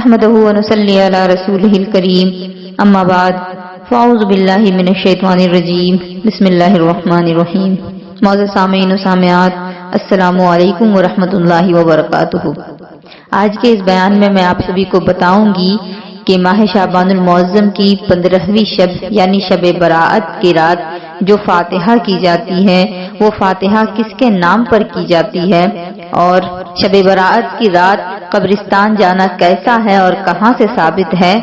نحمده ونصلي على رسوله الكريم اما بعد فاعوذ باللہ من الشیطان الرجیم بسم اللہ الرحمن الرحیم۔ معزز سامعین و سامعات، السلام علیکم ورحمۃ اللہ وبرکاتہ۔ آج کے اس بیان میں آپ سبھی کو بتاؤں گی کہ ماہ شعبان المعظم کی 15ویں شب یعنی شب برات کی رات جو فاتحہ کی جاتی ہے وہ فاتحہ کس کے نام پر کی جاتی ہے، اور شب برات کی رات قبرستان جانا کیسا ہے اور کہاں سے ثابت ہے،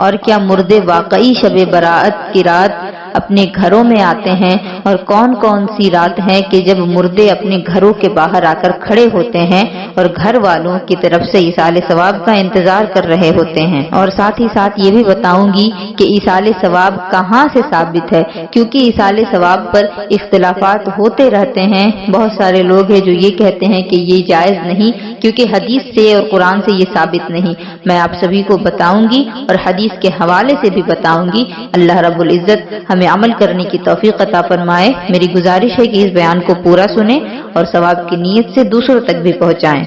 اور کیا مردے واقعی شب برات کی رات اپنے گھروں میں آتے ہیں، اور کون کون سی رات ہیں کہ جب مردے اپنے گھروں کے باہر آ کر کھڑے ہوتے ہیں اور گھر والوں کی طرف سے ایصال ثواب کا انتظار کر رہے ہوتے ہیں۔ اور ساتھ ہی ساتھ یہ بھی بتاؤں گی کہ ایصال ثواب کہاں سے ثابت ہے، کیونکہ ایصال ثواب پر اختلافات ہوتے رہتے ہیں۔ بہت سارے لوگ ہیں جو یہ کہتے ہیں کہ یہ جائز نہیں کیونکہ حدیث سے اور قرآن سے یہ ثابت نہیں۔ میں آپ سبھی کو بتاؤں گی اور حدیث کے حوالے سے بھی بتاؤں گی۔ اللہ رب العزت ہمیں عمل کرنے کی توفیق عطا فرمائے۔ میری گزارش ہے کہ اس بیان کو پورا سنیں اور ثواب کی نیت سے دوسروں تک بھی پہنچائیں۔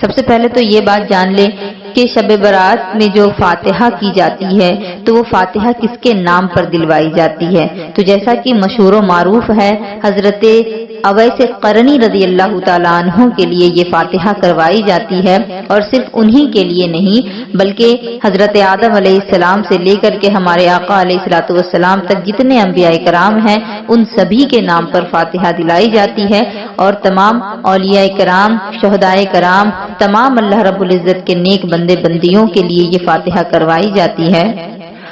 سب سے پہلے تو یہ بات جان لیں کہ شب برات میں جو فاتحہ کی جاتی ہے تو وہ فاتحہ کس کے نام پر دلوائی جاتی ہے، تو جیسا کہ مشہور و معروف ہے، حضرت اویس قرنی رضی اللہ تعالیٰ عنہ کے لیے یہ فاتحہ کروائی جاتی ہے، اور صرف انہی کے لیے نہیں بلکہ حضرت آدم علیہ السلام سے لے کر کے ہمارے آقا علیہ الصلوۃ والسلام تک جتنے انبیاء کرام ہیں ان سبھی کے نام پر فاتحہ دلائی جاتی ہے، اور تمام اولیاء کرام، شہداء کرام، تمام اللہ رب العزت کے نیک بندے بندیوں کے لیے یہ فاتحہ کروائی جاتی ہے،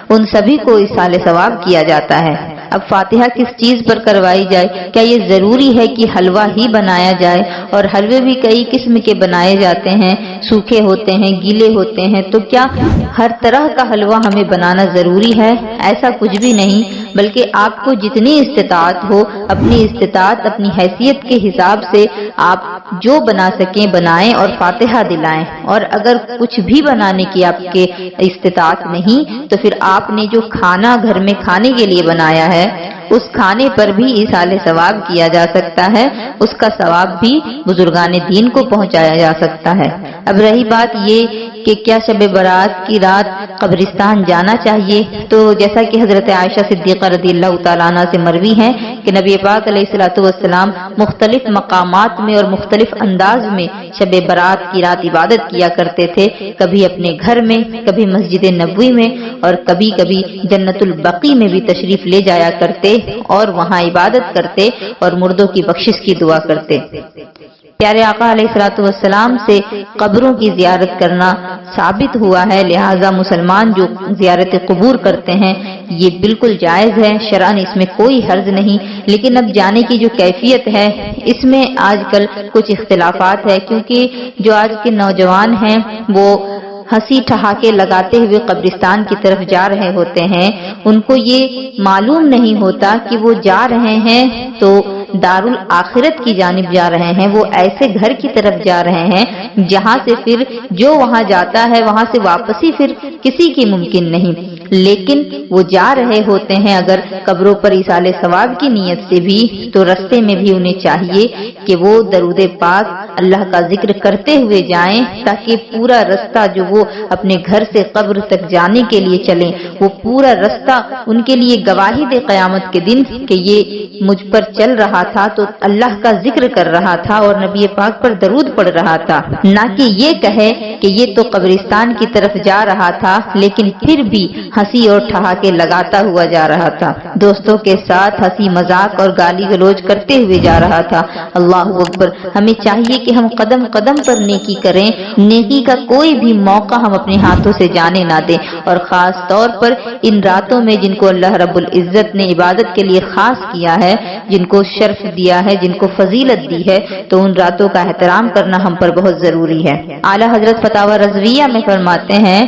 ان سبھی کو ایصال ثواب کیا جاتا ہے۔ اب فاتحہ کس چیز پر کروائی جائے؟ کیا یہ ضروری ہے کہ حلوہ ہی بنایا جائے؟ اور حلوے بھی کئی قسم کے بنائے جاتے ہیں، سوکھے ہوتے ہیں، گیلے ہوتے ہیں، تو کیا ہر طرح کا حلوہ ہمیں بنانا ضروری ہے؟ ایسا کچھ بھی نہیں، بلکہ آپ کو جتنی استطاعت ہو، اپنی استطاعت، اپنی حیثیت کے حساب سے آپ جو بنا سکیں بنائیں اور فاتحہ دلائیں۔ اور اگر کچھ بھی بنانے کی آپ کے استطاعت نہیں تو پھر آپ نے جو کھانا گھر میں کھانے کے لیے بنایا ہے اس کھانے پر بھی ایصال ثواب کیا جا سکتا ہے، اس کا ثواب بھی بزرگان دین کو پہنچایا جا سکتا ہے۔ اب رہی بات یہ کہ کیا شب برات کی رات قبرستان جانا چاہیے، تو جیسا کہ حضرت عائشہ صدیقہ رضی اللہ تعالیٰ عنہ سے مروی ہے کہ نبی پاک علیہ الصلوۃ والسلام مختلف مقامات میں اور مختلف انداز میں شب برات کی رات عبادت کیا کرتے تھے، کبھی اپنے گھر میں، کبھی مسجد نبوی میں، اور کبھی کبھی جنت البقیع میں بھی تشریف لے جایا کرتے اور وہاں عبادت کرتے اور مردوں کی بخشش کی دعا کرتے۔ پیارے آقا علیہ الصلوۃ والسلام سے قبروں کی زیارت کرنا ثابت ہوا ہے، لہذا مسلمان جو زیارت قبور کرتے ہیں یہ بالکل جائز ہے، شرعاً اس میں کوئی حرج نہیں۔ لیکن اب جانے کی جو کیفیت ہے اس میں آج کل کچھ اختلافات ہے، کیونکہ جو آج کے نوجوان ہیں وہ ہنسی ٹھہاکے لگاتے ہوئے قبرستان کی طرف جا رہے ہوتے ہیں، ان کو یہ معلوم نہیں ہوتا کہ وہ جا رہے ہیں تو دارالآخرت کی جانب جا رہے ہیں، وہ ایسے گھر کی طرف جا رہے ہیں جہاں سے پھر جو وہاں جاتا ہے وہاں سے واپسی پھر کسی کی ممکن نہیں، لیکن وہ جا رہے ہوتے ہیں اگر قبروں پر ایصال ثواب کی نیت سے بھی، تو رستے میں بھی انہیں چاہیے کہ وہ درود پاک اللہ کا ذکر کرتے ہوئے جائیں، تاکہ پورا رستہ جو وہ اپنے گھر سے قبر تک جانے کے لیے چلیں وہ پورا رستہ ان کے لیے گواہی دے قیامت کے دن کہ یہ مجھ پر چل رہا تھا تو اللہ کا ذکر کر رہا تھا اور نبی پاک پر درود پڑھ رہا تھا، نہ کہ یہ کہے کہ یہ تو قبرستان کی طرف جا رہا تھا لیکن پھر بھی ہنسی اور ٹھہاکے لگاتا ہوا جا رہا تھا، دوستوں کے ساتھ ہنسی مذاق اور گالی گلوچ کرتے ہوئے جا رہا تھا۔ اللہ اکبر! ہمیں چاہیے کہ ہم قدم قدم پر نیکی کریں، نیکی کا کوئی بھی موقع ہم اپنے ہاتھوں سے جانے نہ دیں، اور خاص طور پر ان راتوں میں جن کو اللہ رب العزت نے عبادت کے لیے خاص کیا ہے، جن کو شرف دیا ہے، جن کو فضیلت دی ہے، تو ان راتوں کا احترام کرنا ہم پر بہت ضروری ہے۔ اعلیٰ حضرت فتاوی رضویہ میں فرماتے ہیں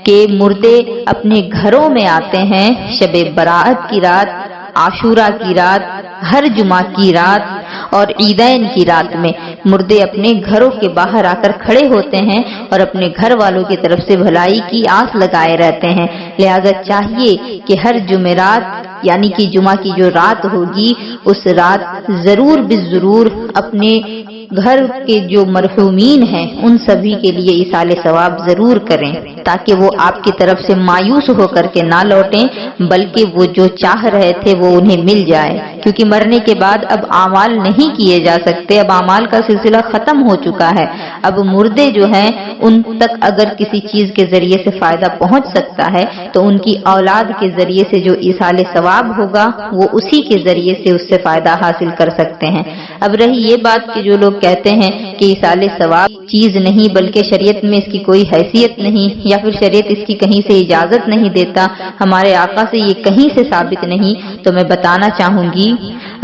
کہ مردے اپنے گھروں میں آتے ہیں شب برات کی رات، عاشورہ کی رات، ہر جمعہ کی رات اور عیدین کی رات میں مردے اپنے گھروں کے باہر آ کر کھڑے ہوتے ہیں اور اپنے گھر والوں کی طرف سے بھلائی کی آس لگائے رہتے ہیں، لہذا چاہیے کہ ہر جمعرات یعنی کہ جمعہ کی جو رات ہوگی اس رات ضرور بالضرور اپنے گھر کے جو مرحومین ہیں ان سبھی کے لیے ایصال ثواب ضرور کریں، تاکہ وہ آپ کی طرف سے مایوس ہو کر کے نہ لوٹیں، بلکہ وہ جو چاہ رہے تھے وہ انہیں مل جائے، کیونکہ مرنے کے بعد اب اعمال نہیں کیے جا سکتے، اب اعمال کا سلسلہ ختم ہو چکا ہے۔ اب مردے جو ہیں ان تک اگر کسی چیز کے ذریعے سے فائدہ پہنچ سکتا ہے تو ان کی اولاد کے ذریعے سے جو ایصال ثواب ہوگا وہ اسی کے ذریعے سے اس سے فائدہ حاصل کر سکتے ہیں۔ اب رہی یہ بات کہ جو لوگ کہتے ہیں کہ ایصال ثواب چیز نہیں بلکہ شریعت میں اس کی کوئی حیثیت نہیں، یا پھر شریعت اس کی کہیں سے اجازت نہیں دیتا، ہمارے آقا سے یہ کہیں سے ثابت نہیں، تو میں بتانا چاہوں گی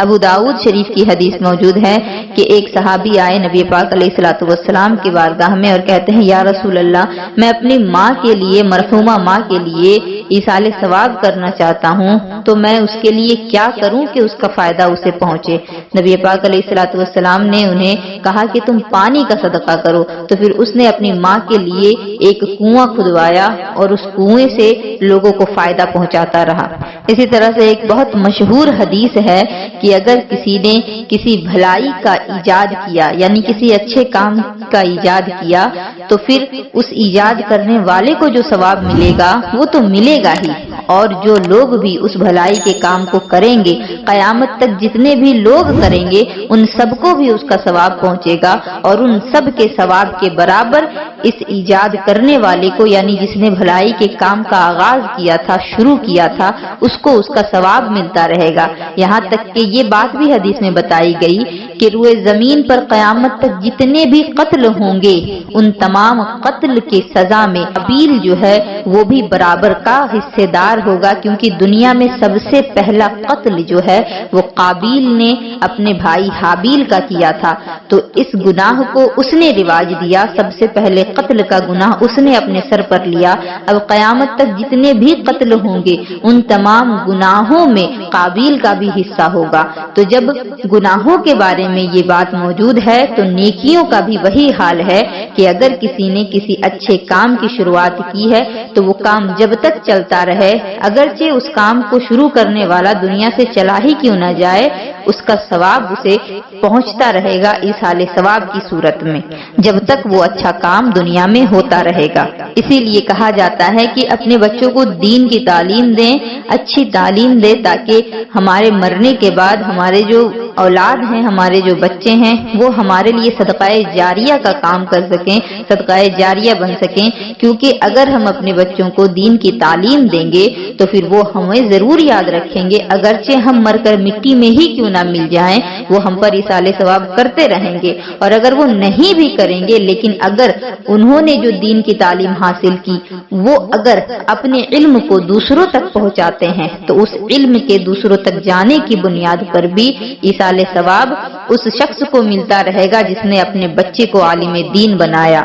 ابو داؤد شریف کی حدیث موجود ہے کہ ایک صحابی آئے نبی پاک علیہ الصلوۃ والسلام کی بارگاہ میں اور کہتے ہیں یا رسول اللہ، میں اپنی ماں کے لیے، مرحومہ ماں کے لیے ایصال ثواب کرنا چاہتا ہوں، تو میں اس کے لیے کیا کروں کہ اس کا فائدہ اسے پہنچے؟ نبی پاک علیہ الصلوۃ والسلام نے انہیں کہا کہ تم پانی کا صدقہ کرو، تو پھر اس نے اپنی ماں کے لیے ایک کنواں کھدوایا اور اس کنویں سے لوگوں کو فائدہ پہنچاتا رہا۔ اسی طرح سے ایک بہت مشہور حدیث ہے کہ اگر کسی نے کسی بھلائی کا ایجاد کیا، یعنی کسی اچھے کام کا ایجاد کیا، تو پھر اس ایجاد کرنے والے کو جو ثواب ملے گا وہ تو ملے گا ہی، اور جو لوگ بھی اس بھلائی کے کام کو کریں گے، قیامت تک جتنے بھی لوگ کریں گے ان سب کو بھی اس کا ثواب پہنچے گا، اور ان سب کے ثواب کے برابر اس ایجاد کرنے والے کو، یعنی جس نے بھلائی کے کام کا آغاز کیا تھا، شروع کیا تھا، اس کو اس کا ثواب ملتا رہے گا۔ یہاں تک کہ یہ بات بھی حدیث میں بتائی گئی کہ روئے زمین پر قیامت تک جتنے بھی قتل ہوں گے ان تمام قتل کی سزا میں حابیل جو ہے وہ بھی برابر کا حصے دار ہوگا، کیونکہ دنیا میں سب سے پہلا قتل جو ہے وہ قابیل نے اپنے بھائی حابیل کا کیا تھا، تو اس گناہ کو اس نے رواج دیا، سب سے پہلے قتل کا گناہ اس نے اپنے سر پر لیا۔ اب قیامت تک جتنے بھی قتل ہوں گے ان تمام گناہوں میں قابیل کا بھی حصہ ہوگا۔ تو جب گناہوں کے بارے میں یہ بات موجود ہے تو نیکیوں کا بھی وہی حال ہے کہ اگر کسی نے کسی اچھے کام کی شروعات کی ہے تو وہ کام جب تک چلتا رہے، اگرچہ اس کام کو شروع کرنے والا دنیا سے چلا ہی کیوں نہ جائے، اس کا ثواب اسے پہنچتا رہے گا ایصال ثواب کی صورت میں، جب تک وہ اچھا کام دنیا میں ہوتا رہے گا۔ اسی لیے کہا جاتا ہے کہ اپنے بچوں کو دین کی تعلیم دیں، اچھی تعلیم دیں، تاکہ ہمارے مرنے کے بعد ہمارے جو اولاد ہیں، ہمارے جو بچے ہیں، وہ ہمارے لیے صدقہ جاریہ کا کام کر سکیں، صدقہ جاریہ بن سکیں، کیونکہ اگر ہم اپنے بچوں کو دین کی تعلیم دیں گے تو پھر وہ ہمیں ضرور یاد رکھیں گے، اگرچہ ہم مر کر مٹی میں ہی کیوں نہ مل جائیں، وہ ہم پر ایصال ثواب کرتے رہیں گے، اور اگر وہ نہیں بھی کریں گے لیکن اگر انہوں نے جو دین کی تعلیم حاصل کی وہ اگر اپنے علم کو دوسروں تک پہنچاتے ہیں تو اس علم کے دوسروں تک جانے کی بنیاد پر بھی ایصال ثواب اس شخص کو ملتا رہے گا جس نے اپنے بچے کو عالم دین بنایا۔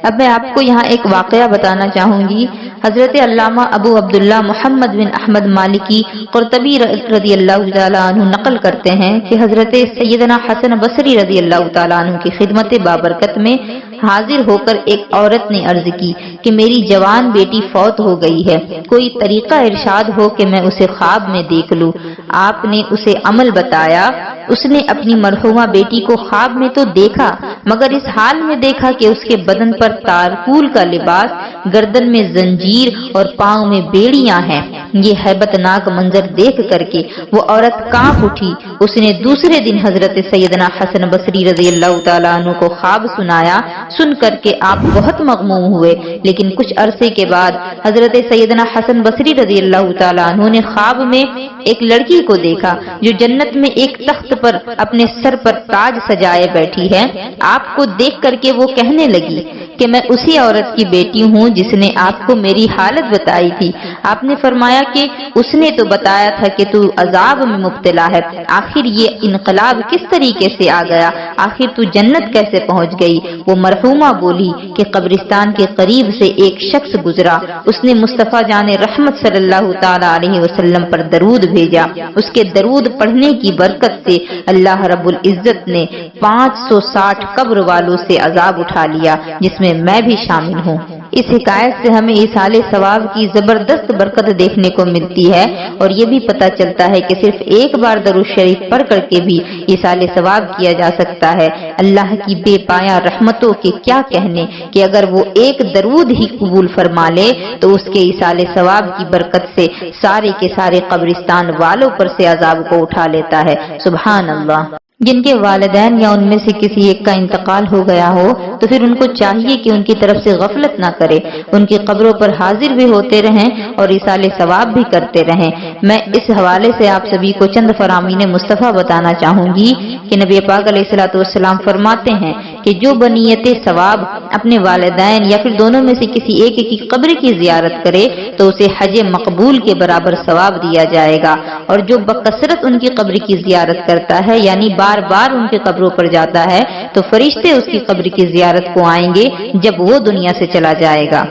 اب میں آپ کو یہاں ایک واقعہ بتانا چاہوں گی۔ حضرت علامہ ابو عبداللہ محمد بن احمد مالکی قرطبی رضی اللہ تعالیٰ عنہ نقل کرتے ہیں کہ حضرت سیدنا حسن بصری رضی اللہ تعالیٰ عنہ کی خدمت بابرکت میں حاضر ہو کر ایک عورت نے عرض کی کہ میری جوان بیٹی فوت ہو گئی ہے، کوئی طریقہ ارشاد ہو کہ میں اسے خواب میں دیکھ لوں۔ آپ نے اسے عمل بتایا۔ اس نے اپنی مرحومہ بیٹی کو خواب میں تو دیکھا، مگر اس حال میں دیکھا کہ اس کے بدن پر تارکول کا لباس، گردن میں زنجیر اور پاؤں میں بیڑیاں ہیں۔ یہ ہیبت ناک منظر دیکھ کر کے وہ عورت کانپ اٹھی۔ اس نے دوسرے دن حضرت سیدنا حسن بصری رضی اللہ تعالیٰ عنہ کو خواب سنایا۔ سن کر کے آپ بہت مغموم ہوئے، لیکن کچھ عرصے کے بعد حضرت سیدنا حسن بصری رضی اللہ تعالیٰ عنہ نے خواب میں ایک لڑکی کو دیکھا جو جنت میں ایک تخت پر اپنے سر پر تاج سجائے بیٹھی ہے۔ آپ کو دیکھ کر کے وہ کہنے لگی کہ میں اسی عورت کی بیٹی ہوں جس نے آپ کو میری حالت بتائی تھی۔ آپ نے فرمایا کہ اس نے تو بتایا تھا کہ تو عذاب میں مبتلا ہے، آخر یہ انقلاب کس طریقے سے آ گیا، آخر تو جنت کیسے پہنچ گئی؟ وہ مرحومہ بولی کہ قبرستان کے قریب سے ایک شخص گزرا، اس نے مصطفیٰ جان رحمت صلی اللہ تعالی علیہ وسلم پر درود بھیجا۔ اس کے درود پڑھنے کی برکت سے اللہ رب العزت نے 560 قبر والوں سے عذاب اٹھا لیا، جس میں بھی شامل ہوں۔ اس حکایت سے ہمیں ایصال ثواب کی زبردست برکت دیکھنے کو ملتی ہے، اور یہ بھی پتہ چلتا ہے کہ صرف ایک بار درود شریف پڑھ کر کے بھی ایصال ثواب کیا جا سکتا ہے۔ اللہ کی بے پایا رحمتوں کے کیا کہنے کہ اگر وہ ایک درود ہی قبول فرما لے تو اس کے ایصال ثواب کی برکت سے سارے کے سارے قبرستان والوں پر سے عذاب کو اٹھا لیتا ہے۔ سبحان اللہ۔ جن کے والدین یا ان میں سے کسی ایک کا انتقال ہو گیا ہو تو پھر ان کو چاہیے کہ ان کی طرف سے غفلت نہ کرے، ان کی قبروں پر حاضر بھی ہوتے رہیں اور ایصال ثواب بھی کرتے رہیں۔ میں اس حوالے سے آپ سبھی کو چند فرامین مصطفیٰ بتانا چاہوں گی کہ نبی پاک علیہ الصلوۃ والسلام فرماتے ہیں کہ جو بنیت ثواب اپنے والدین یا پھر دونوں میں سے کسی ایک کی قبر کی زیارت کرے تو اسے حج مقبول کے برابر ثواب دیا جائے گا، اور جو بکثرت ان کی قبر کی زیارت کرتا ہے یعنی بار بار ان کی قبروں پر جاتا ہے تو فرشتے اس کی قبر کی زیارت کو آئیں گے جب وہ دنیا سے چلا جائے گا۔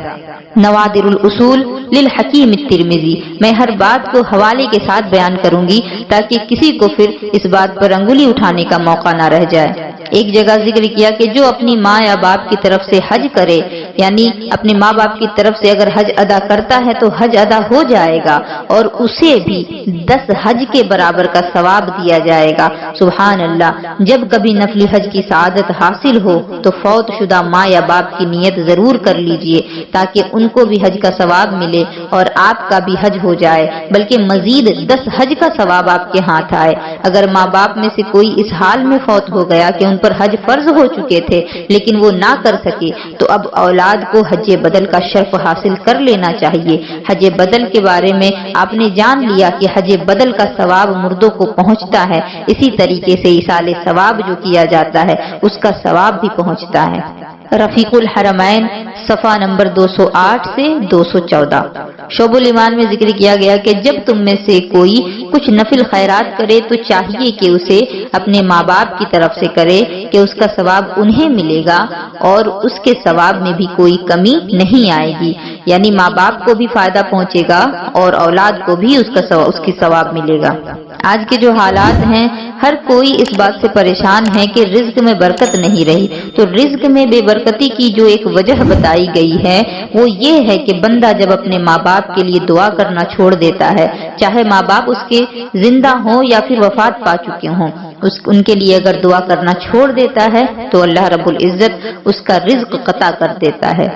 نوادر الاصول للحکیم الترمذی۔ میں ہر بات کو حوالے کے ساتھ بیان کروں گی تاکہ کسی کو پھر اس بات پر انگلی اٹھانے کا موقع نہ رہ جائے۔ ایک جگہ ذکر کیا کہ جو اپنی ماں یا باپ کی طرف سے حج کرے، یعنی اپنے ماں باپ کی طرف سے اگر حج ادا کرتا ہے تو حج ادا ہو جائے گا اور اسے بھی 10 حج کے برابر کا ثواب دیا جائے گا۔ سبحان اللہ۔ جب کبھی نفلی حج کی سعادت حاصل ہو تو فوت شدہ ماں یا باپ کی نیت ضرور کر لیجئے تاکہ ان کو بھی حج کا ثواب ملے اور آپ کا بھی حج ہو جائے، بلکہ مزید 10 حج کا ثواب آپ کے ہاتھ آئے۔ اگر ماں باپ میں سے کوئی اس حال میں فوت ہو گیا کہ ان پر حج فرض ہو چکے تھے لیکن وہ نہ کر سکے تو اب اولاد کو حج بدل کا شرف حاصل کر لینا چاہیے۔ حج بدل کے بارے میں آپ نے جان لیا کہ حج بدل کا ثواب مردوں کو پہنچتا ہے، اسی طریقے سے ایصال ثواب جو کیا جاتا ہے اس کا ثواب بھی پہنچتا ہے۔ رفیق الحرمین صفحہ نمبر 208 سے 214۔ شعب الایمان میں ذکر کیا گیا کہ جب تم میں سے کوئی کچھ نفل خیرات کرے تو چاہیے کہ اسے اپنے ماں باپ کی طرف سے کرے کہ اس کا ثواب انہیں ملے گا اور اس کے ثواب میں بھی کوئی کمی نہیں آئے گی، یعنی ماں باپ کو بھی فائدہ پہنچے گا اور اولاد کو بھی اس کی ثواب ملے گا۔ آج کے جو حالات ہیں ہر کوئی اس بات سے پریشان ہے کہ رزق میں برکت نہیں رہی، تو رزق میں بے برکتی کی جو ایک وجہ بتائی گئی ہے وہ یہ ہے کہ بندہ جب اپنے ماں باپ کے لیے دعا کرنا چھوڑ دیتا ہے، چاہے ماں باپ اس کے زندہ ہوں یا پھر وفات پا چکے ہوں، ان کے لیے اگر دعا کرنا چھوڑ دیتا ہے تو اللہ رب العزت اس کا رزق قطع کر دیتا ہے۔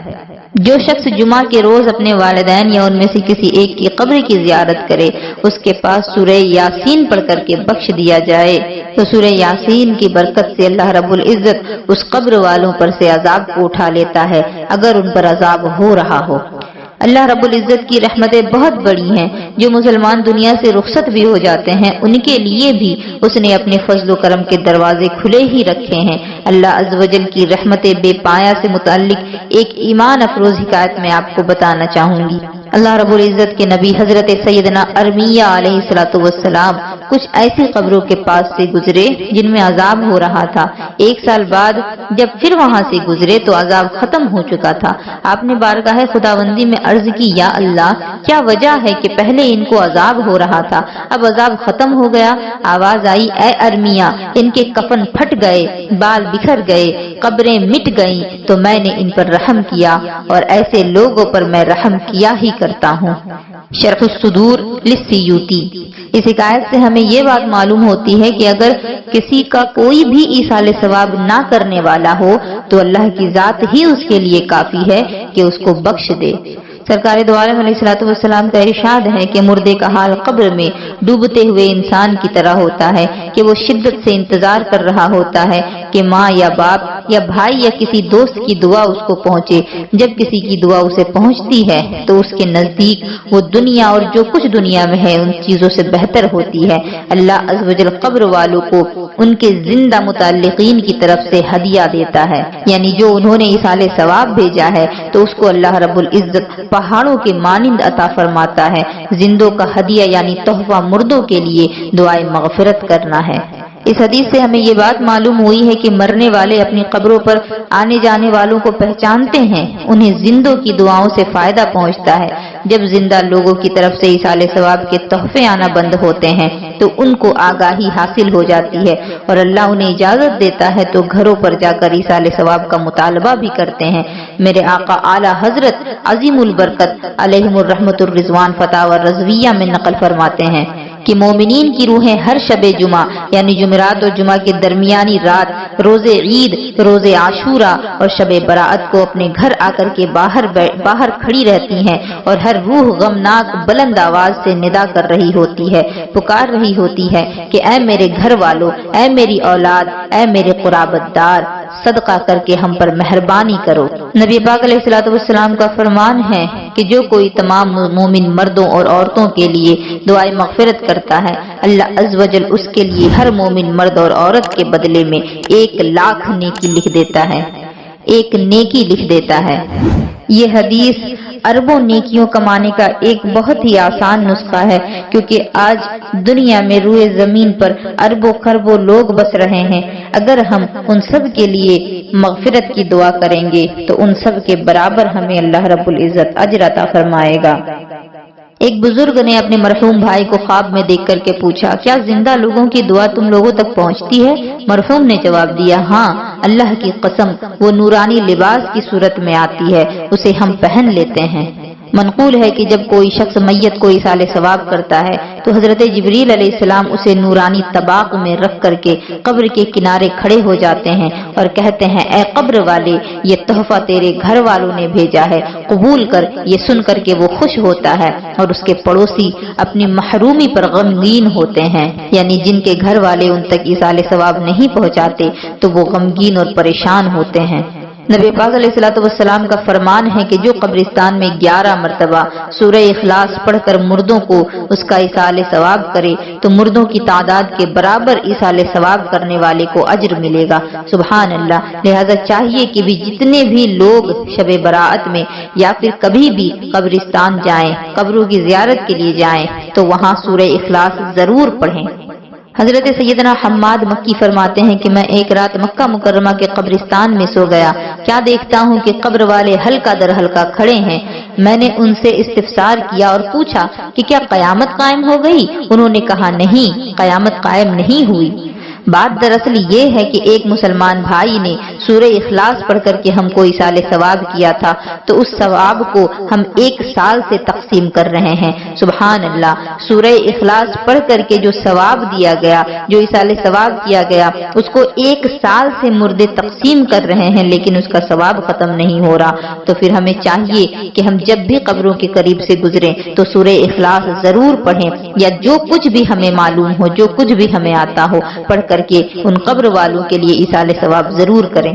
جو شخص جمعہ کے روز اپنے والدین یا ان میں سے کسی ایک کی قبر کی زیارت کرے اس کے پاس سورہ یاسین پڑھ کر کے بخش دیا جائے تو سورہ یاسین کی برکت سے اللہ رب العزت اس قبر والوں پر سے عذاب کو اٹھا لیتا ہے اگر ان پر عذاب ہو رہا ہو۔ اللہ رب العزت کی رحمتیں بہت بڑی ہیں، جو مسلمان دنیا سے رخصت بھی ہو جاتے ہیں ان کے لیے بھی اس نے اپنے فضل و کرم کے دروازے کھلے ہی رکھے ہیں۔ اللہ عز و جل کی رحمتیں بے پایا سے متعلق ایک ایمان افروز حکایت میں آپ کو بتانا چاہوں گی۔ اللہ رب العزت کے نبی حضرت سیدنا ارمیہ علیہ الصلوۃ والسلام کچھ ایسی قبروں کے پاس سے گزرے جن میں عذاب ہو رہا تھا۔ 1 سال بعد جب پھر وہاں سے گزرے تو عذاب ختم ہو چکا تھا۔ آپ نے بارگاہ خداوندی میں عرض کی، یا اللہ کیا وجہ ہے کہ پہلے ان کو عذاب ہو رہا تھا اب عذاب ختم ہو گیا؟ آواز آئی، اے ارمیہ ان کے کفن پھٹ گئے، بال بکھر گئے، قبریں مٹ گئیں تو میں نے ان پر رحم کیا اور ایسے لوگوں پر میں رحم کیا ہی کرتا ہوں۔ شرح الصدور للسیوطی۔ اس حکایت سے ہمیں یہ بات معلوم ہوتی ہے کہ اگر کسی کا کوئی بھی ایصال ثواب نہ کرنے والا ہو تو اللہ کی ذات ہی اس کے لیے کافی ہے کہ اس کو بخش دے۔ سرکار دو عالم علیہ الصلوۃ والسلام کا ارشاد ہے کہ مردے کا حال قبر میں ڈوبتے ہوئے انسان کی طرح ہوتا ہے کہ وہ شدت سے انتظار کر رہا ہوتا ہے کہ ماں یا باپ یا بھائی یا کسی دوست کی دعا اس کو پہنچے۔ جب کسی کی دعا اسے پہنچتی ہے تو اس کے نزدیک وہ دنیا اور جو کچھ دنیا میں ہے ان چیزوں سے بہتر ہوتی ہے۔ اللہ عز و جل قبر والوں کو ان کے زندہ متعلقین کی طرف سے ہدیہ دیتا ہے، یعنی جو انہوں نے ایصال ثواب بھیجا ہے تو اس کو اللہ رب العزت پہاڑوں کے مانند عطا فرماتا ہے۔ زندوں کا ہدیہ یعنی تحفہ مردوں کے لیے دعائے مغفرت کرنا ہے۔ اس حدیث سے ہمیں یہ بات معلوم ہوئی ہے کہ مرنے والے اپنی قبروں پر آنے جانے والوں کو پہچانتے ہیں، انہیں زندوں کی دعاؤں سے فائدہ پہنچتا ہے۔ جب زندہ لوگوں کی طرف سے ایصال ثواب کے تحفے آنا بند ہوتے ہیں تو ان کو آگاہی حاصل ہو جاتی ہے اور اللہ انہیں اجازت دیتا ہے تو گھروں پر جا کر ایصال ثواب کا مطالبہ بھی کرتے ہیں۔ میرے آقا اعلیٰ حضرت عظیم البرکت علیہم الرحمت الرضوان فتاوی رضویہ میں نقل فرماتے ہیں کہ مومنین کی روحیں ہر شب جمعہ یعنی جمعرات اور جمعہ کے درمیانی رات، روز عید، روز عاشورہ اور شب برات کو اپنے گھر آ کر کے باہر کھڑی رہتی ہیں اور ہر روح غمناک بلند آواز سے ندا کر رہی ہوتی ہے، پکار رہی ہوتی ہے کہ اے میرے گھر والو، اے میری اولاد، اے میرے قرابت دار، صدقہ کر کے ہم پر مہربانی کرو۔ نبی پاک علیہ الصلوۃ والسلام کا فرمان ہے کہ جو کوئی تمام مومن مردوں اور عورتوں کے لیے دعائے مغفرت کرتا ہے، اللہ عز و جل اس کے لیے ہر مومن مرد اور عورت کے بدلے میں 1,00,000 نیکی لکھ دیتا ہے، ایک نیکی لکھ دیتا ہے۔ یہ حدیث اربوں نیکیوں کمانے کا ایک بہت ہی آسان نسخہ ہے، کیونکہ آج دنیا میں روئے زمین پر اربوں خربوں لوگ بس رہے ہیں۔ اگر ہم ان سب کے لیے مغفرت کی دعا کریں گے تو ان سب کے برابر ہمیں اللہ رب العزت اجر عطا فرمائے گا۔ ایک بزرگ نے اپنے مرحوم بھائی کو خواب میں دیکھ کر کے پوچھا، کیا زندہ لوگوں کی دعا تم لوگوں تک پہنچتی ہے؟ مرحوم نے جواب دیا، ہاں، اللہ کی قسم وہ نورانی لباس کی صورت میں آتی ہے، اسے ہم پہن لیتے ہیں۔ منقول ہے کہ جب کوئی شخص میت کو ایصال ثواب کرتا ہے تو حضرت جبریل علیہ السلام اسے نورانی طباق میں رکھ کر کے قبر کے کنارے کھڑے ہو جاتے ہیں اور کہتے ہیں، اے قبر والے، یہ تحفہ تیرے گھر والوں نے بھیجا ہے، قبول کر۔ یہ سن کر کے وہ خوش ہوتا ہے اور اس کے پڑوسی اپنی محرومی پر غمگین ہوتے ہیں، یعنی جن کے گھر والے ان تک ایصال ثواب نہیں پہنچاتے تو وہ غمگین اور پریشان ہوتے ہیں۔ نبی پاک علیہ الصلوۃ والسلام کا فرمان ہے کہ جو قبرستان میں 11 مرتبہ سورہ اخلاص پڑھ کر مردوں کو اس کا ایصال ثواب کرے تو مردوں کی تعداد کے برابر ایصال ثواب کرنے والے کو اجر ملے گا۔ سبحان اللہ۔ لہذا چاہیے کہ بھی جتنے بھی لوگ شب برات میں یا پھر کبھی بھی قبرستان جائیں، قبروں کی زیارت کے لیے جائیں تو وہاں سورہ اخلاص ضرور پڑھیں۔ حضرت سیدنا حماد مکی فرماتے ہیں کہ میں ایک رات مکہ مکرمہ کے قبرستان میں سو گیا، کیا دیکھتا ہوں کہ قبر والے حلقہ در حلقہ کھڑے ہیں۔ میں نے ان سے استفسار کیا اور پوچھا کہ کیا قیامت قائم ہو گئی؟ انہوں نے کہا نہیں، قیامت قائم نہیں ہوئی۔ بات دراصل یہ ہے کہ ایک مسلمان بھائی نے سورہ اخلاص پڑھ کر کے ہم کو ایصال ثواب کیا تھا تو اس ثواب کو ہم 1 سال سے تقسیم کر رہے ہیں۔ سبحان اللہ۔ سورہ اخلاص پڑھ کر کے جو ثواب دیا گیا، جو ایصال ثواب کیا گیا، اس کو 1 سال سے مردے تقسیم کر رہے ہیں لیکن اس کا ثواب ختم نہیں ہو رہا۔ تو پھر ہمیں چاہیے کہ ہم جب بھی قبروں کے قریب سے گزریں تو سورہ اخلاص ضرور پڑھیں، یا جو کچھ بھی ہمیں معلوم ہو، جو کچھ بھی ہمیں آتا ہو، پڑھ کر کے ان قبر والوں کے لیے ایصال ثواب ضرور کریں۔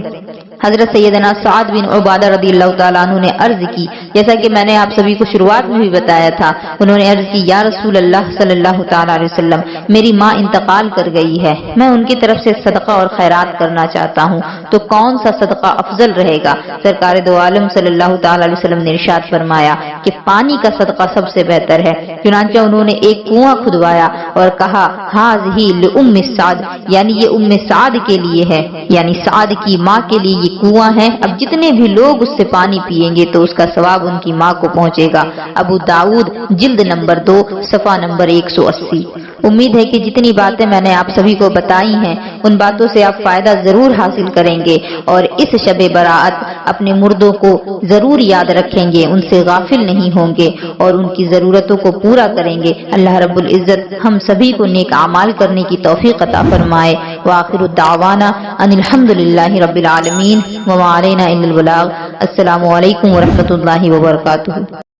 حضرت سیدنا سعد بن عبادہ رضی اللہ تعالیٰ عنہ نے عرض کی، جیسا کہ میں نے آپ سبھی کو شروعات میں بھی بتایا تھا، انہوں نے عرض کی، یا رسول اللہ صلی اللہ تعالیٰ علیہ وسلم، میری ماں انتقال کر گئی ہے، میں ان کی طرف سے صدقہ اور خیرات کرنا چاہتا ہوں، تو کون سا صدقہ افضل رہے گا؟ سرکار دو عالم صلی اللہ تعالیٰ علیہ وسلم نے ارشاد فرمایا کہ پانی کا صدقہ سب سے بہتر ہے۔ چنانچہ انہوں نے ایک کنواں کھدوایا اور کہا، ہاذہ لأم سعد، یعنی یہ ام سعد کے لیے ہے، یعنی سعد کی ماں کے لیے یہ کنواں ہے، اب جتنے بھی لوگ اس سے پانی پیئیں گے تو اس کا ثواب ان کی ماں کو پہنچے گا۔ ابو داؤد جلد نمبر 2 صفحہ نمبر 180۔ امید ہے کہ جتنی باتیں میں نے آپ سبھی کو بتائی ہیں ان باتوں سے آپ فائدہ ضرور حاصل کریں گے اور اس شب برات اپنے مردوں کو ضرور یاد رکھیں گے، ان سے غافل نہیں ہوں گے اور ان کی ضرورتوں کو پورا کریں گے۔ اللہ رب العزت ہم سبھی کو نیک اعمال کرنے کی توفیق عطا فرمائے۔ وآخر دعوانا ان الحمدللہ رب العالمین وما علینا الا البلاغ۔ السلام علیکم ورحمۃ اللہ وبرکاتہ۔